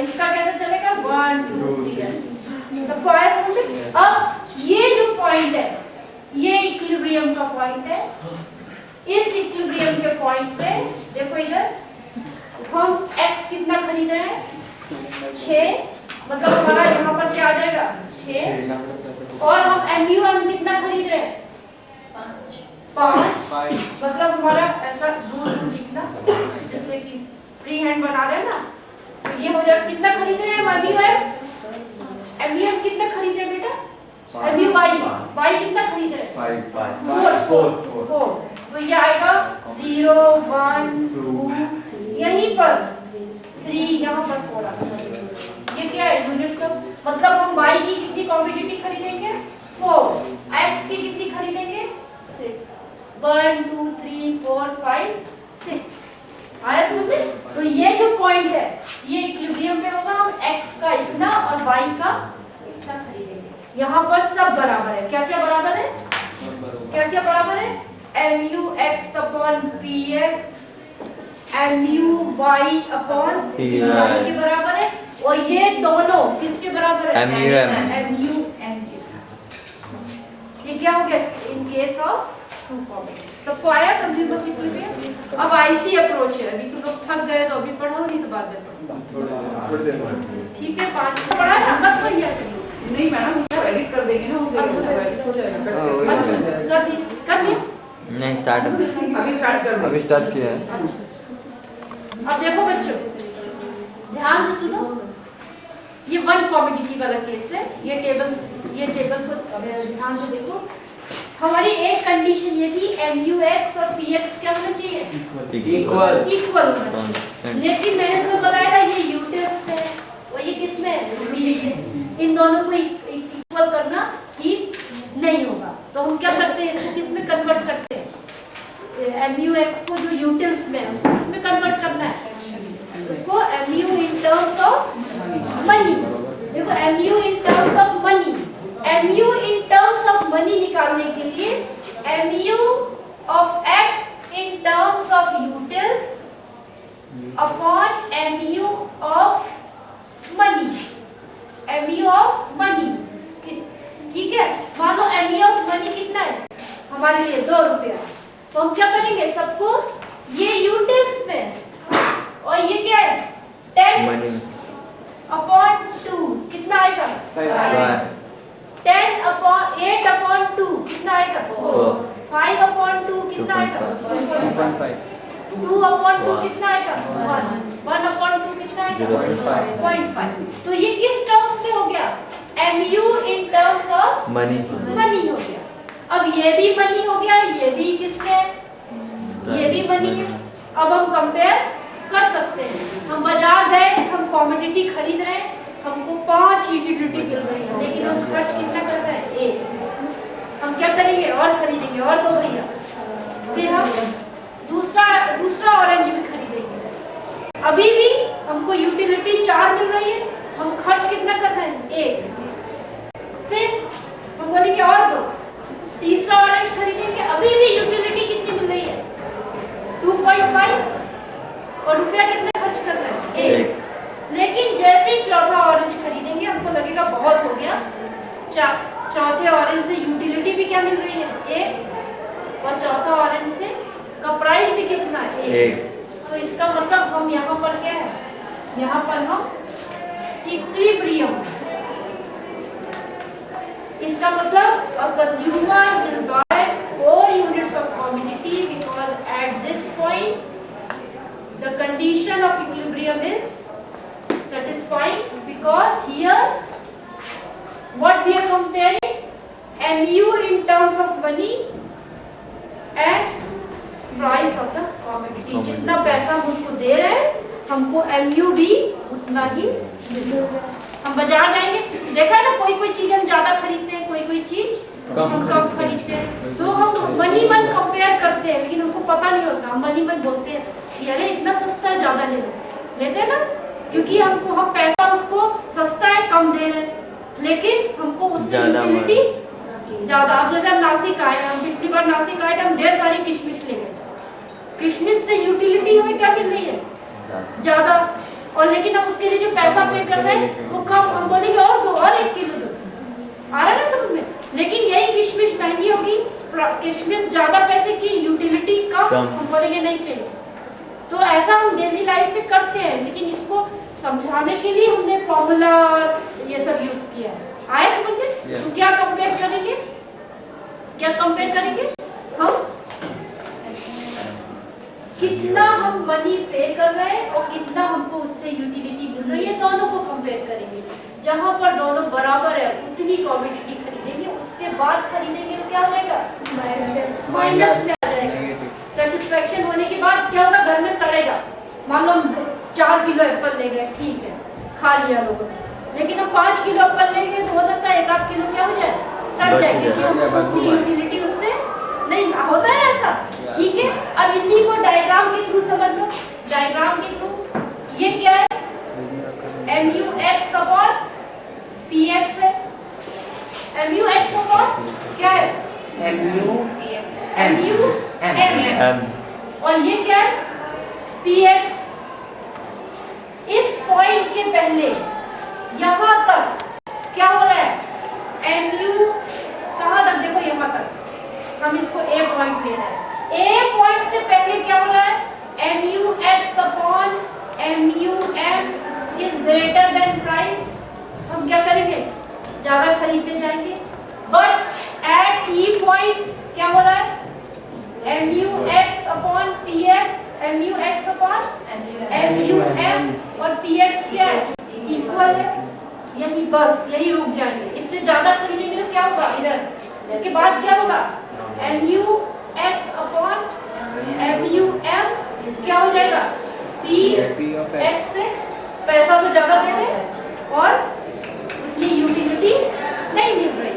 इसका कैसे चलेगा 1 2 3 सबको आया समझ में। अब ये जो पॉइंट है ये इक्विलिब्रियम का पॉइंट है। इस इक्विलिब्रियम के पॉइंट पे देखो इधर हम x कितना खरीद रहे हैं 6 मतलब हमारा यहाँ पर क्या आ जाएगा 6 और हम MUM कितना खरीद रहे हैं 5 मतलब हमारा ऐसा दूर लिखना जैसे कि फ्री हैंड बना रहे हैं ना तो ये हो जाएगा कितना खरीद रहे हैं MUM कितना खरीद रहे हैं बेटा MUY कितना खरीद रहे हैं 4 तो ये आएगा 0 1 2 यहीं पर 3 यहाँ पर 4 आएगा। ये क्या है यूनिट्स ऑफ मतलब हम y की कितनी क्वांटिटी खरीदेंगे 4 x की कितनी खरीदेंगे 6 1 2 3 4 5 6 आया समझ में। तो ये जो पॉइंट है ये इक्विलिब्रियम पे होगा हम x का इतना और y का इतना खरीदेंगे। यहाँ पर सब बराबर है क्या क्या बराबर है क्या क्या बराबर है MUX upon PX MUY upon PY के बराबर है और ये दोनों किसके बराबर है MUM ये क्या हो गया in case of two combination. सबको आया कंप्यूटर इक्विलिब्रियम। अब IC अप्रोच है अभी तुम लोग थक गए तो अभी पढ़ो नहीं तो बाद में पढ़ो ठीक है 5 पढ़ा ना मत पढ़िए नहीं मैडम उसको एडिट कर देंगे ना हो जाएगा अच्छा कर लिया नहीं स्टार्ट अभी स्टार्ट किया है। अब देखो बच्चों ध्यान से सुनो ये वन कॉमोडिटी वाला केस है। ये टेबल को ध्यान से देखो हमारी एक कंडीशन ये थी MUX और PX क्या होना चाहिए इक्वल होना चाहिए लेकिन मैंने तुम्हें बताया था ये यूटेक्स है और ये किसमें है इन दोनों को इक्वल करना ही नहीं होगा तो हम क्या करते हैं इसको किसमें कन्वर्ट करते हैं MUX को जो यूटेक्स में उसको किसमें कन्वर्ट करना है उसको MU in terms of money. देखो MU in terms of money MU in terms of money निकालने के लिए MU of X in terms of utils upon MU of money MU of money ठीक है। मान लो MU ऑफ मनी कितना है हमारे लिए 2 रुपया तो हम क्या करेंगे सबको ये यूटिल्स में और ये क्या है 10 अपॉन 2 कितना आएगा 10 अपॉन 8 अपॉन 2 कितना आएगा 4 5 अपॉन 2 कितना आएगा 2 अपॉन 2 कितना आएगा 1 अपॉन 2 कितना आएगा 0.5 तो ये किस टर्म्स में हो गया MU in terms of money हो गया। अब ये भी मनी हो गया ये भी किसमें ये भी मनी है। अब हम कंपेयर कर सकते हैं हम बाजार गए हम कमोडिटी खरीद रहे हैं हमको 5 यूटिलिटी मिल रही है लेकिन हम खर्च कितना कर रहे हैं 1 हम क्या करेंगे और खरीदेंगे और 2 भैया फिर हम दूसरा ऑरेंज भी खरीदेंगे अभी भी हमको यूटिलिटी 4 मिल रही है हम खर्च कितना कर रहे हैं 1 फिर हम बोलेंगे और 2 तीसरा ऑरेंज खरीदेंगे अभी भी यूटिलिटी कितनी मिल रही है 2.5 और रुपया कितना खर्च कर रहे हैं 1 लेकिन जैसे चौथा ऑरेंज खरीदेंगे हमको लगेगा बहुत हो गया चौथे ऑरेंज से यूटिलिटी भी क्या मिल रही है 1 और चौथा ऑरेंज से का प्राइस भी कितना है 1 तो इसका मतलब हम यहाँ पर क्या है यहाँ पर हम इक्विलिब्रियम इसका मतलब a consumer will buy 4 units of commodity because at this point the condition of equilibrium is satisfied because here what we are comparing MU in terms of money and price of the commodity जितना पैसा हम उसको दे रहे हैं हमको MU भी उतना ही मिलेगा। हम बाजार जाएंगे देखा है ना कोई चीज हम ज्यादा खरीदते हैं कोई चीज हम कम खरीदते हैं तो हम मनी मन कंपेयर करते हैं लेकिन हमको पता नहीं होता हम मनी मन बोलते हैं कि अरे इतना सस्ता है ज्यादा ले लो लेते हैं ना क्योंकि हमको हम पैसा उसको सस्ता है कम दे रहे हैं लेकिन हमको उससे यूटिलिटी ज्यादा। अब जैसे हम नासिक आए हम पिछली बार नासिक आए थे हम ढेर सारी किशमिश ले गए किशमिश से यूटिलिटी हमें क्या मिल रही है ज्यादा और लेकिन हम उसके लिए जो पैसा पे कर रहे हैं वो कम, हम बोलेंगे और दो और 1 किलो दो, आ रहा है ना समझ में। लेकिन यही किशमिश महंगी होगी, किशमिश ज्यादा पैसे की, यूटिलिटी कम, हम बोलेंगे नहीं चाहिए। तो ऐसा हम डेली लाइफ में करते हैं, लेकिन इसको समझाने के लिए हमने फॉर्मूला ये सब यूज किया है। आया समझ में? Yes. तो क्या कंपेयर करेंगे, क्या कंपेयर करेंगे हम, कितना हम मनी पे कर रहे हैं और कितना हमको उससे यूटिलिटी मिल रही है, दोनों को कंपेयर करेंगे। जहां पर दोनों बराबर है उतनी कमोडिटी खरीदेंगे, उसके बाद खरीदेंगे तो क्या होगा, माइनस में आ जाएगा। सेटिस्फेक्शन होने के बाद क्या होगा, घर में सड़ेगा। मान लो हम 4 किलो एप्पल ले गए, ठीक है खा लिया लोगों ने, लेकिन हम 5 किलो एप्पल ले गए तो हो सकता है 1-8 किलो क्या हो जाए, सड़ जाए, क्योंकि हम उतनी यूटिलिटी उससे नहीं होता है ऐसा, ठीक है। अब इसी को डायग्राम के थ्रू समझ लो, डायग्राम के थ्रू ये क्या है, MUX अपॉन PX है, MUX अपॉन क्या है, MU M, और ये क्या है PX। इस पॉइंट के पहले यहां तक क्या हो रहा है, MU कहां तक, देखो यहां तक हम इसको A पॉइंट ले रहे हैं, A पॉइंट से पहले क्या हो रहा है, MUX upon MUM is greater than price, हम क्या करेंगे, ज्यादा खरीदते जाएंगे। बट एट E पॉइंट क्या हो रहा है, MUX upon PX, MUX upon MUM और PX क्या है, इक्वल है, यही बस यही रुक जाएंगे। इससे ज्यादा खरीदेंगे तो क्या होगा इधर, इसके बाद क्या होगा, MUX अपॉन MUM क्या हो जाएगा, PX से पैसा तो ज्यादा दे रहे और उतनी यूटिलिटी नहीं मिल रही।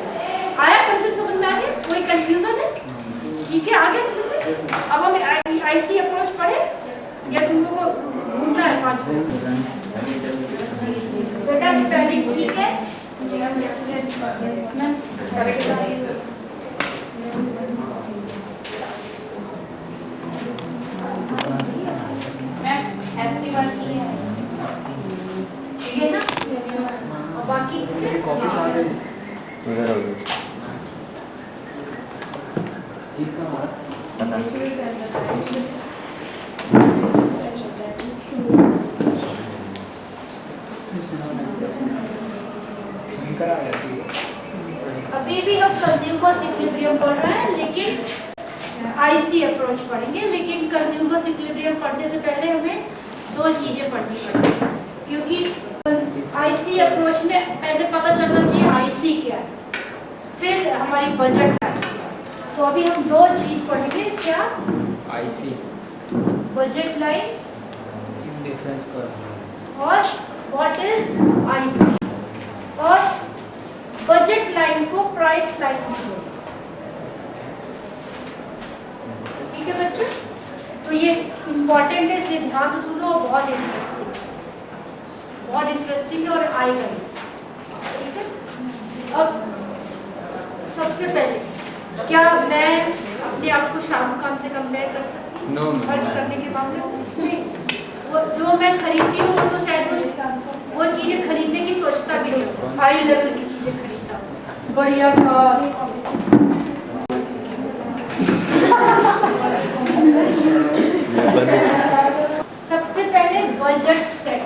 आया कंसेप्ट समझ में, आ गया, कोई कंफ्यूजन है, ठीक है आगे समझ में। अब हमें IC अप्रोच पढ़े या तुम लोगों को घूमना है 5 मिनट, बेटा स्पेलिंग ठीक है, ये ना, और बाकी अभी भी हम कंज्यूमर्स इक्विलिब्रियम पढ़ रहे हैं, लेकिन IC अप्रोच पढ़ेंगे। लेकिन कंज्यूमर्स इक्विलिब्रियम पढ़ने से पहले हमें 2 चीजें पढ़नी पड़ेगी, क्योंकि IC अप्रोच में पहले पता चलना चाहिए IC क्या है, फिर हमारी बजट है। तो अभी हम 2 चीज पढ़ेंगे, क्या, IC बजट लाइन डिफरेंस कर और व्हाट इज IC, और बजट लाइन को प्राइस लाइन में, ठीक है बच्चों। तो ये इम्पोर्टेंट है, इसलिए ध्यान से सुनो, बहुत इंटरेस्टिंग है और आएगा, ठीक है। अब सबसे पहले क्या मैं अपने आप को शाहरुख खान से कंपेयर कर सकती हूँ? No, no, खर्च no. करने के मामले में वो जो मैं खरीदती हूँ वो तो शायद वो चीजें खरीदने की सोचता भी नहीं, हाई लेवल की चीजें खरीदता हूँ, बढ़िया कार। सबसे पहले बजट सेट,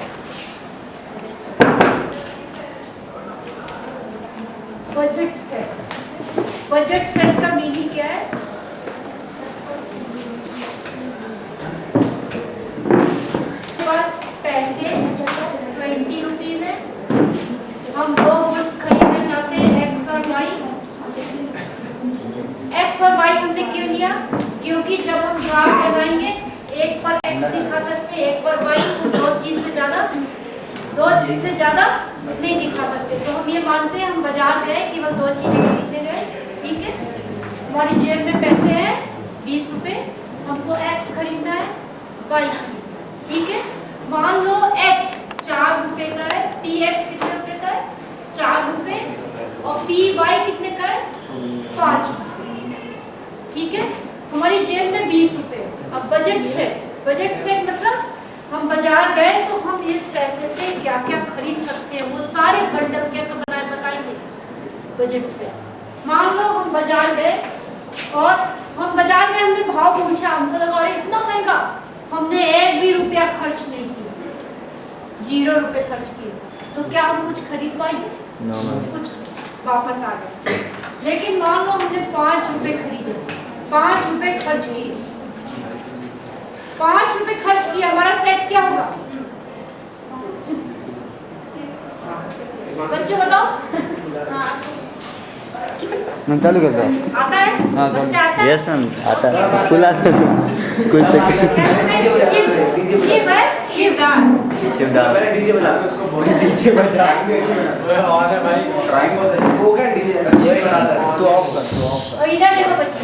बजट सेट का मीनिंग क्या है, बस पैसे 20 रुपीज है, हम 2 गुड्स खरीदना चाहते हैं X और Y। X और Y हमने क्यों लिया, क्योंकि जब हम ग्राफ बनाएंगे एक पर X दिखा सकते हैं, एक पर Y, 2 चीज से ज्यादा नहीं दिखा सकते। तो हम ये मानते हैं हम बाजार गए, केवल 2 चीजें खरीदने गए, ठीक है। हमारी जेब में पैसे हैं 20 रुपए, हमको X खरीदना है Y, ठीक है। मान लो X 4 रुपए का है, PX कितने रुपए का है, 4 रुपए, और PY कितने का है, 5, हमारी जेब में 20 रुपए। अब बजट सेट मतलब हम बजट बाजार गए तो हम इस पैसे से क्या क्या खरीद सकते हैं, वो सारे बंडल क्या बनाए बताएंगे बजट से। मान लो हम बाजार गए और हम बाजार में हमने भाव पूछा, हमको लगा अरे इतना महंगा, हमने एक भी रुपया खर्च नहीं किया, 0 रुपए खर्च किए, तो क्या हम कुछ खरीद पाएंगे? कुछ वापस आ गए। लेकिन मान लो हमने 5 रुपए खरीदे, 5 रुपए खर्च किए, 5 रुपए खर्च किए, हमारा सेट क्या होगा बच्चों बताओ? मैं चालू कर दो। आता है? हाँ बच्चा आता है? यस मैम आता है। खुला कुछ शिव है? शिवदास डीजे बजा उसको बोल डीजे बजा ओए और है भाई ड्राइंग बहुत है वो क्या डीजे ये बनाता है तो ऑफ कर और इधर देखो बच्चे,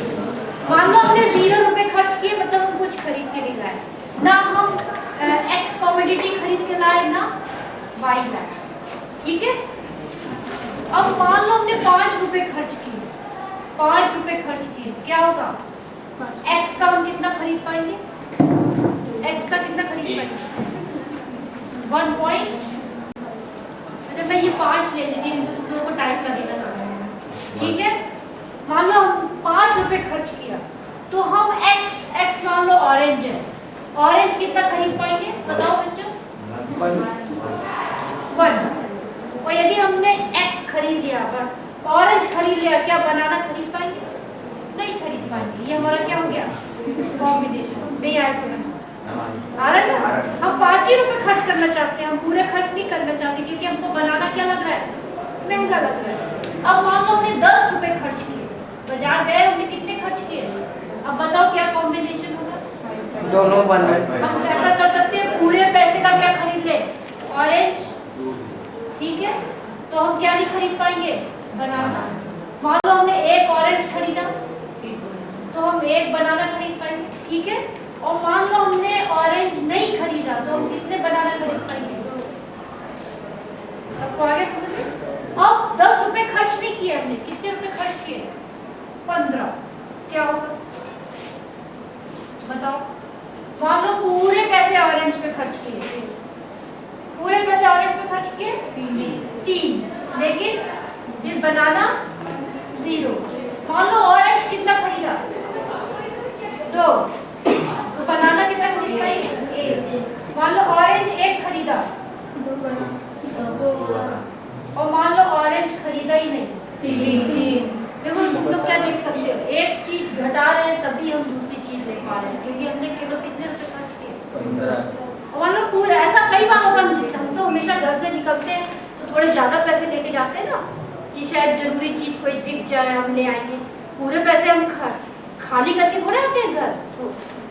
मान लो हमने 0 रुपए खर्च किए, मतलब हम कुछ खरीद के नहीं लाए, ना हम एक्स कॉमोडिटी खरीद के लाए ना वाई लाए, ठीक है। अब मान लो हमने 5 रुपए खर्च किए, 5 रुपए खर्च किए, क्या होगा? एक्स का हम कितना खरीद पाएंगे? एक्स का कितना खरीद पाएंगे? 1 पॉइंट, मतलब मैं ये 5 ले लीजिए, तो तुम लोगों को टाइम लगेगा समझने में, ठीक है। मान लो हम 5 रुपए खर्च किया, तो हम एक्स मान लो ऑरेंज है, ऑरेंज कितना खरीद पाएंगे बताओ बच्चों? 1। और यदि हमने एक्स खरीद लिया पर ऑरेंज खरीद लिया, क्या बनाना खरीद पाएंगे? नहीं खरीद पाएंगे। ये हमारा क्या हो गया? कॉम्बिनेशन नहीं आया समझ आ रहा है ना? हम 5 ही रुपए खर्च करना चाहते हैं, हम पूरे खर्च नहीं करना चाहते, क्योंकि हमको बनाना क्या लग रहा है? महंगा लग रहा है। अब मान लो हमने 10 रुपए खर्च किए, बाजार गए, हमने कितने खर्च किए? अब बताओ क्या कॉम्बिनेशन होगा? दोनों बन रहे हम ऐसा कर सकते हैं, पूरे पैसे का क्या खरीद ले? ऑरेंज, ठीक है। तो हम क्या नहीं खरीद पाएंगे? बनाना। मान लो हमने 1 ऑरेंज खरीदा, तो हम 1 बनाना खरीद पाएंगे, ठीक है। और मान लो हमने ऑरेंज नहीं खरीदा, तो हम कितने बनाना खरीद पाएंगे? सबको आगे समझ? अब 10 रुपए खर्च नहीं किए हमने, कितने रुपए खर्च किए? 15। क्या होगा बताओ? मान लो पूरे पैसे ऑरेंज पे खर्च किए, पूरे पैसे ऑरेंज पे खर्च किए 3, लेकिन सिर्फ बनाना 0। मान लो ऑरेंज कितना खरीदा? 2, तो बनाना कितना खरीद पाएंगे? 1। मान लो ऑरेंज 1 खरीदा, और मान लो ऑरेंज खरीदा ही नहीं, 3। देखो तुम लोग क्या देख सकते हो, एक चीज घटा रहे हैं तभी हम दूसरी चीज ले पा रहे हैं, क्योंकि हमने केवल कितने रुपए खर्च किए? 15। मान लो पूरा ऐसा कई बार होगा, हम तो हमेशा घर से निकलते हैं तो थोड़े ज्यादा पैसे लेके जाते हैं ना, कि शायद जरूरी चीज कोई दिख जाए हम ले आएंगे। पूरे पैसे हम खाली करके थोड़े आते हैं घर, तो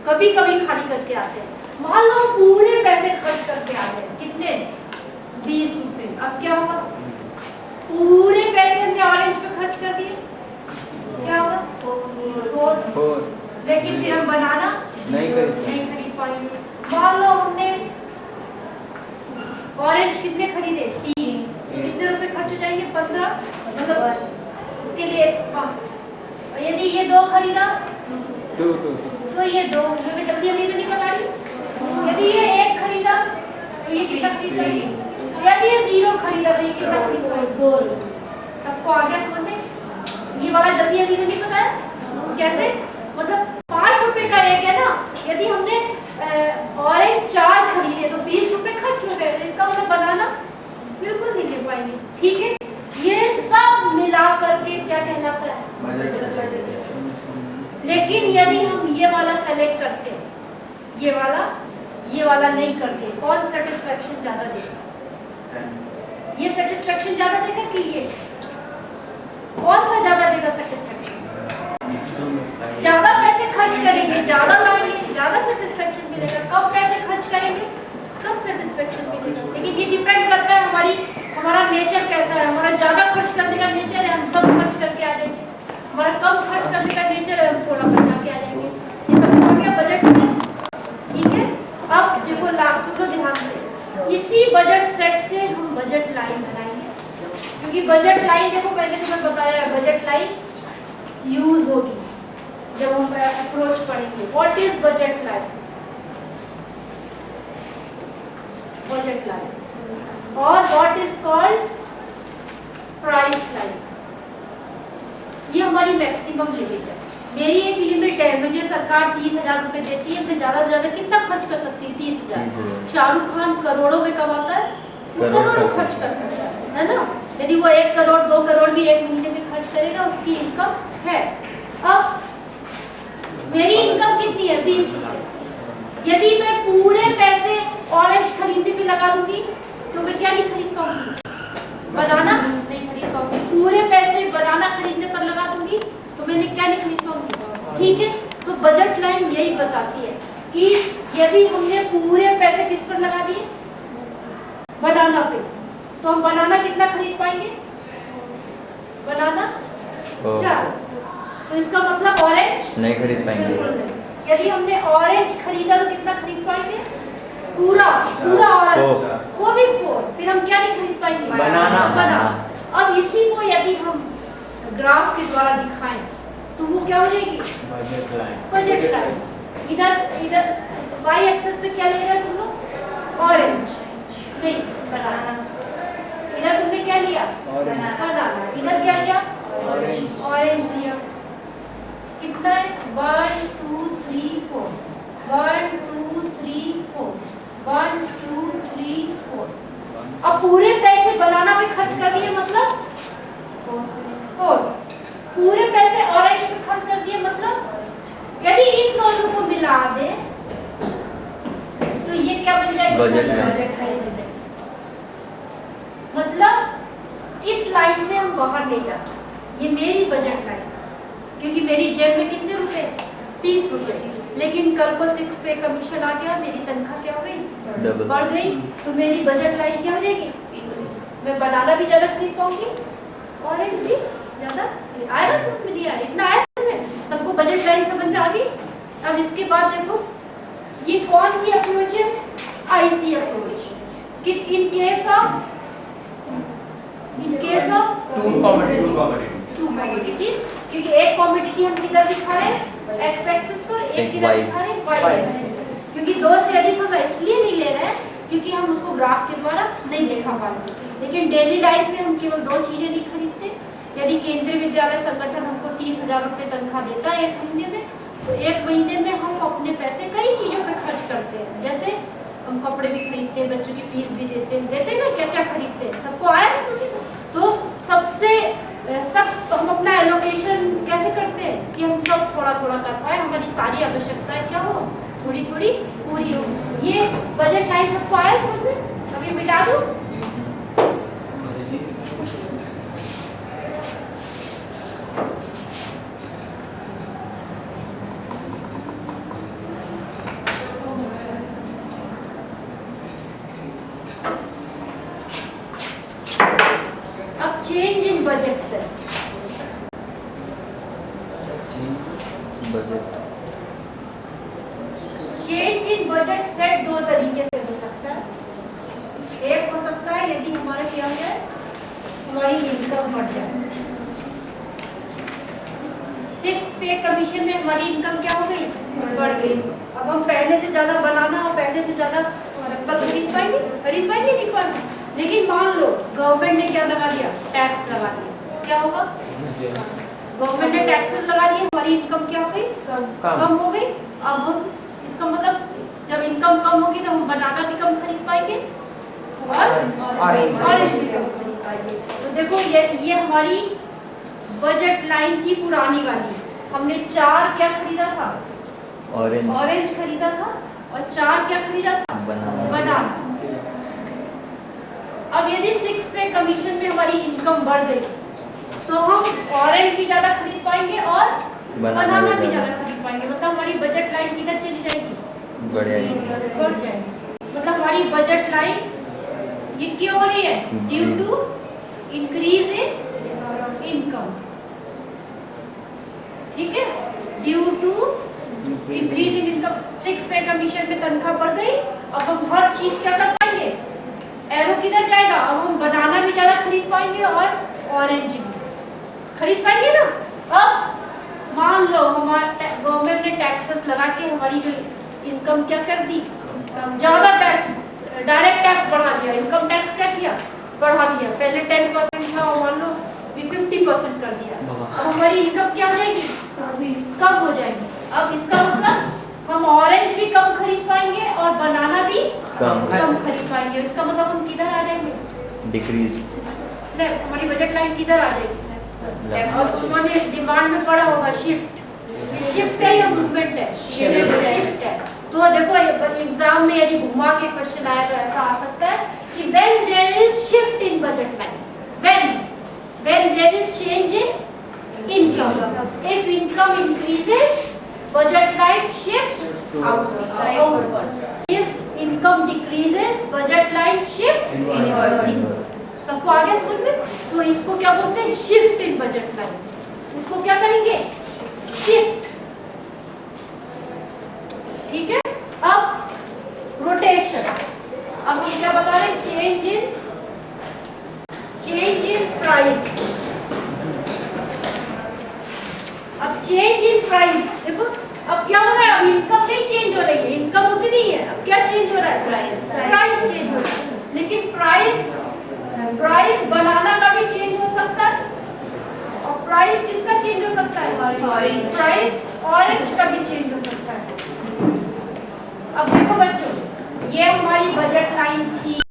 कभी कभी खाली करके आते हैं। मान लो पूरे पैसे खर्च करके आ गए, कितने? 20 रुपए। अब क्या होगा? पूरे पैसे हमने ऑरेंज पे खर्च कर दिए, क्या होगा? 4। लेकिन फिर हम बनाना नहीं खरीद पाएंगे। मान लो हमने ऑरेंज कितने खरीदे? 3, तो कितने रुपए खर्च हो जाएंगे? 15। मतलब उसके लिए यदि ये 2 खरीदा, तो ये 2, मैं जल्दी जल्दी तो नहीं बता रही। यदि ये 1 खरीदा, तो ये कितना खरीदा? यदि ये 0 खरीदा, तो ये कितना खरीदा? 4। सबको आ गया समझ में? ये वाला जल्दी जल्दी तो नहीं बताया कैसे? मतलब 5 रुपए का 1 है ना, यदि हमने ऑरेंज 4 खरीदे तो 20 रुपए खर्च हो गए, तो इसका मतलब बनाना बिल्कुल नहीं ले पाएंगे, ठीक है। ये सब मिला करके क्या कहलाता है? लेकिन यदि हम ये वाला सेलेक्ट करते, ये वाला नहीं करते, कौन सेटिस्फेक्शन ज्यादा देगा? ये सेटिस्फेक्शन ज्यादा देगा कि ये? कौन सा ज्यादा देगा सेटिस्फेक्शन? ज्यादा पैसे खर्च करेंगे, ज्यादा लाएंगे, ज्यादा सेटिस्फेक्शन मिलेगा। कम पैसे खर्च करेंगे, कम सेटिस्फेक्शन मिलेगा। लेकिन ये डिपेंड करता है हमारा नेचर कैसा है। हमारा ज्यादा खर्च करने का नेचर है, हम सब खर्च करके आ जाएंगे। हमारा कम खर्च करने का नेचर है, हम थोड़ा बचा के आ जाएंगे। ये सब हो गया बजट से, ठीक है। अब देखो लास्ट को ध्यान से, इसी बजट सेट से हम बजट लाइन बनाएंगे, क्योंकि बजट लाइन देखो पहले तो मैं बताया है, बजट लाइन यूज होगी जब हम अप्रोच पढ़ेंगे। What is budget line? Budget line और what is called price line. ये हमारी मैक्सिमम लिमिट है। मेरी एक लिमिट है, मुझे सरकार 30,000 रुपए देती है, मैं ज्यादा से ज्यादा कितना खर्च कर सकती हूँ? 30,000। शाहरुख खान करोड़ों में कमाता है, वो करोड़ों खर्च कर सकता है ना। यदि वो 1 करोड़ 2 करोड़ भी एक महीने में खर्च करेगा, उसकी इनकम है। अब मेरी इनकम कितनी है? 20 रुपए। यदि मैं पूरे पैसे ऑरेंज खरीदने पे लगा दूंगी तो मैं क्या नहीं खरीद पाऊंगी? बनाना नहीं खरीद पाऊंगी। पूरे पैसे बनाना खरीदने पर लगा दूंगी तो मैंने क्या नहीं खरीद पाऊंगी? ठीक है, तो बजट लाइन यही बताती है कि यदि हमने पूरे पैसे किस पर लगा दिए? बनाना पे, तो हम बनाना कितना खरीद पाएंगे? बनाना 4। तो इसका मतलब ऑरेंज नहीं खरीद पाएंगे। बिल्कुल नहीं। यदि हमने ऑरेंज खरीदा तो कितना खरीद पाएंगे? पूरा ऑरेंज, वो भी 4। फिर हम क्या नहीं खरीद पाएंगे? बनाना। अब इसी को यदि हम ग्राफ के द्वारा दिखाएं तो वो क्या हो जाएगी? Budget line. इधर वाई एक्सेस पे क्या ले रहे हो तुम लोग? ऑरेंज नहीं, बनाना। इधर तुमने क्या लिया? बनाना। इधर क्या लिया? ऑरेंज लिया। कितना है? 1 2 3 4 1 2 3 4 1 2 3 4। अब पूरे पैसे बनाना पे खर्च कर दिए, मतलब 4। पूरे पैसे ऑरेंज पे खर्च कर दिए, मतलब यदि इन दोनों को मिला दे तो ये क्या बन जाएगा? Budget line. मतलब इस लाइन से हम बाहर नहीं जा सकते। ये मेरी बजट लाइन, क्योंकि मेरी जेब में कितने रुपए? 30 रुपए। लेकिन कल को 6 पे कमीशन आ गया, मेरी तनख्वाह क्या हो गई? बढ़ गई। तो मेरी बजट लाइन क्या हो जाएगी? मैं बनाना भी ज्यादा खरीद पाऊंगी, ऑरेंज भी ज्यादा आएगा। समझ में दिया? इतना आया सबको? बजट लाइन समझ में आ गई। अब इसके बाद देखो, ये कौन सी अप्रोच है? IC approach. कि in case of two commodity, क्योंकि एक कमोडिटी हम किधर दिखा रहे हैं? एक्स एक्सिस पर, एक किधर दिखा रहे हैं? Y axis. क्योंकि 2 से अधिक हम इसलिए नहीं ले रहे हैं क्योंकि हम उसको ग्राफ के द्वारा नहीं देखा पाएंगे। लेकिन डेली लाइफ में हम केवल 2 चीजें नहीं खरीदते। यदि केंद्रीय विद्यालय संगठन हमको 30,000 रुपए तनख्वाह देता है 1 महीने में, तो 1 महीने में हम अपने पैसे कई चीजों पे खर्च करते हैं। जैसे हम कपड़े भी खरीदते हैं, बच्चों की फीस भी देते हैं ना, क्या क्या खरीदते हैं, सबको आया। तो सबसे हम अपना एलोकेशन कैसे करते हैं कि हम सब थोड़ा थोड़ा कर पाए, हमारी सारी आवश्यकताएं क्या हो? थोड़ी थोड़ी पूरी हो। ये बजट लाइन सबको आया समझ में? अभी मिटा दूं? चेंज इन बजट से चेंज इन बजट सेट 2 तरीके से हो सकता है। एक हो सकता है यदि हमारा क्या हो जाए? हमारी इनकम बढ़ जाए। 6 पे कमीशन में हमारी इनकम क्या हो गई? बढ़ गई। अब हम पहले से ज्यादा बनाना और पहले से ज्यादा खरीद पाएंगे नहीं पाएंगे। लेकिन मान लो गवर्नमेंट ने क्या लगा दिया? टैक्स लगा दिया। क्या होगा? गवर्नमेंट ने टैक्सेस लगा दिए, हमारी इनकम क्या हो गई? कम हो गई। अब हम इसका मतलब जब इनकम कम होगी तो हम बनाना भी कम खरीद पाएंगे और ऑरेंज भी कम खरीद पाएंगे। तो देखो ये हमारी बजट लाइन थी पुरानी वाली। हमने 4 क्या खरीदा था? ऑरेंज खरीदा था। और 4 क्या खरीदा था? बनाना। अब यदि 6 पे कमीशन में हमारी इनकम बढ़ गई तो हम ऑरेंज भी ज्यादा खरीद पाएंगे और बनाना भी ज्यादा खरीद पाएंगे। मतलब हमारी बजट लाइन किधर चली जाएगी? बढ़ जाएगी। मतलब हमारी बजट लाइन ये क्यों हो रही है? Due to increase in income. ठीक है, due to increase in income. 6 pay commission में तनख्वाह बढ़ गई, अब हम हर चीज क्या कर पाएंगे? एरो किधर जाएगा? अब हम बनाना भी ज्यादा खरीद पाएंगे और ऑरेंज भी खरीद पाएंगे ना। अब मान लो हमारा गवर्नमेंट ने टैक्सेस लगा के हमारी जो इनकम क्या कर दी? ज्यादा टैक्स डायरेक्ट टैक्स बढ़ा दिया, इनकम टैक्स क्या किया, बढ़ा दिया। पहले 10% था, मान लो 50% कर दिया। अब हमारी इनकम क्या हो जाएगी, कम हो जाएगी। अब इसका मतलब हम ऑरेंज भी कम खरीद पाएंगे और बनाना भी कम खरीद पाएंगे। इसका मतलब हम किधर आ जाएंगे, डिक्रीज ले हमारी बजट लाइन किधर आ जाएगी। और उन्होंने डिमांड में पड़ा होगा शिफ्ट, ये शिफ्ट है या मूवमेंट है, शिफ्ट है। तो देखो एग्जाम में यदि घुमा के क्वेश्चन आया तो ऐसा आ सकता है कि when there is shift in budget line, when there is change in income, if income increases budget line shifts outward, if income decreases budget line shifts inward। सबको आ गया समझ में? तो इसको क्या बोलते हैं, शिफ्ट इन बजट लाइन। इसको क्या करेंगे, शिफ्ट। ठीक है। अब रोटेशन, अब हम क्या बता रहे हैं, चेंज इन प्राइस। अब चेंज इन प्राइस देखो, अब क्या हो रहा है, अब इनकम नहीं चेंज हो रही है, इनकम उतनी ही है, अब क्या चेंज हो रहा है, प्राइस चेंज हो रहा है। लेकिन प्राइस बनाना का भी चेंज हो सकता है, और प्राइस किसका चेंज हो सकता है, प्राइस ऑरेंज का भी चेंज हो सकता है। अब देखो बच्चों, ये हमारी बजट लाइन थी।